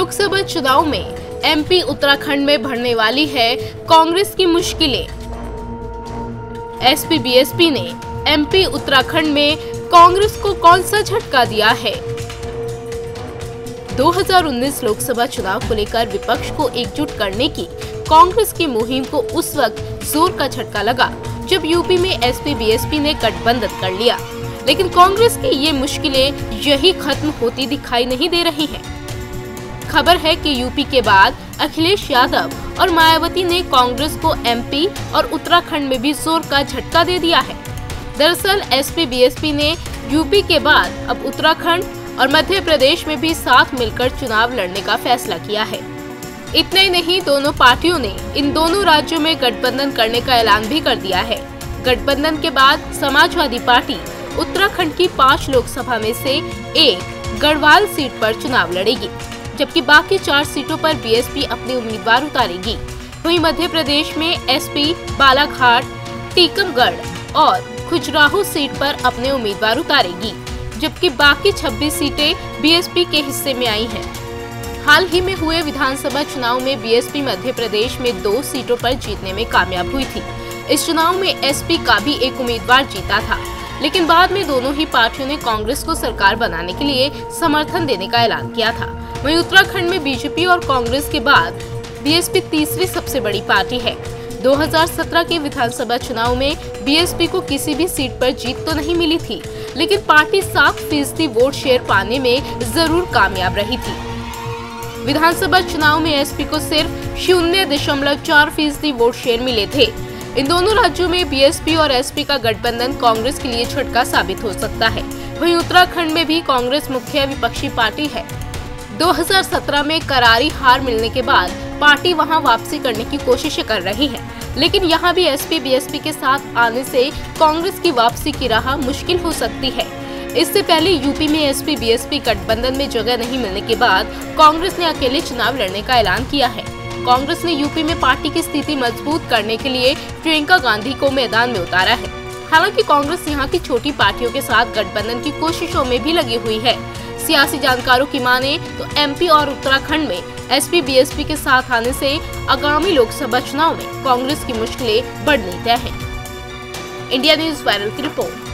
लोकसभा चुनाव में एमपी उत्तराखंड में बढ़ने वाली है कांग्रेस की मुश्किलें। एसपी बीएसपी ने एमपी उत्तराखंड में कांग्रेस को कौन सा झटका दिया है? 2019 लोकसभा चुनाव को लेकर विपक्ष को एकजुट करने की कांग्रेस की मुहिम को उस वक्त जोर का झटका लगा जब यूपी में एसपी बीएसपी ने गठबंधन कर लिया। लेकिन कांग्रेस की ये मुश्किलें यही खत्म होती दिखाई नहीं दे रही हैं। खबर है कि यूपी के बाद अखिलेश यादव और मायावती ने कांग्रेस को एमपी और उत्तराखंड में भी जोर का झटका दे दिया है। दरअसल एसपी बीएसपी ने यूपी के बाद अब उत्तराखंड और मध्य प्रदेश में भी साथ मिलकर चुनाव लड़ने का फैसला किया है। इतना ही नहीं, दोनों पार्टियों ने इन दोनों राज्यों में गठबंधन करने का ऐलान भी कर दिया है। गठबंधन के बाद समाजवादी पार्टी उत्तराखंड की 5 लोकसभा में से एक गढ़वाल सीट पर चुनाव लड़ेगी, जबकि बाकी 4 सीटों पर बीएसपी अपने उम्मीदवार उतारेगी। वहीं मध्य प्रदेश में एसपी बालाघाट, टीकमगढ़ और खजुराहो सीट पर अपने उम्मीदवार उतारेगी, जबकि बाकी 26 सीटें बीएसपी के हिस्से में आई हैं। हाल ही में हुए विधानसभा चुनाव में बीएसपी मध्य प्रदेश में 2 सीटों पर जीतने में कामयाब हुई थी। इस चुनाव में एसपी का भी एक उम्मीदवार जीता था, लेकिन बाद में दोनों ही पार्टियों ने कांग्रेस को सरकार बनाने के लिए समर्थन देने का ऐलान किया था। वहीं उत्तराखंड में बीजेपी और कांग्रेस के बाद बीएसपी तीसरी सबसे बड़ी पार्टी है। 2017 के विधानसभा चुनाव में बीएसपी को किसी भी सीट पर जीत तो नहीं मिली थी, लेकिन पार्टी 7% वोट शेयर पाने में जरूर कामयाब रही थी। विधानसभा चुनाव में एसपी को सिर्फ 0.4% वोट शेयर मिले थे। इन दोनों राज्यों में बीएसपी और एसपी का गठबंधन कांग्रेस के लिए झटका साबित हो सकता है। वहीं उत्तराखंड में भी कांग्रेस मुख्य विपक्षी पार्टी है। 2017 में करारी हार मिलने के बाद पार्टी वहां वापसी करने की कोशिशें कर रही है, लेकिन यहां भी एसपी बीएसपी के साथ आने से कांग्रेस की वापसी की राह मुश्किल हो सकती है। इससे पहले यूपी में एसपी बीएसपी गठबंधन में जगह नहीं मिलने के बाद कांग्रेस ने अकेले चुनाव लड़ने का ऐलान किया है। कांग्रेस ने यूपी में पार्टी की स्थिति मजबूत करने के लिए प्रियंका गांधी को मैदान में उतारा है। हालांकि कांग्रेस यहां की छोटी पार्टियों के साथ गठबंधन की कोशिशों में भी लगी हुई है। सियासी जानकारों की माने तो एमपी और उत्तराखंड में एसपी बीएसपी के साथ आने से आगामी लोकसभा चुनाव में कांग्रेस की मुश्किलें बढ़नी तय हैं। इंडिया न्यूज़ वायरल की रिपोर्ट।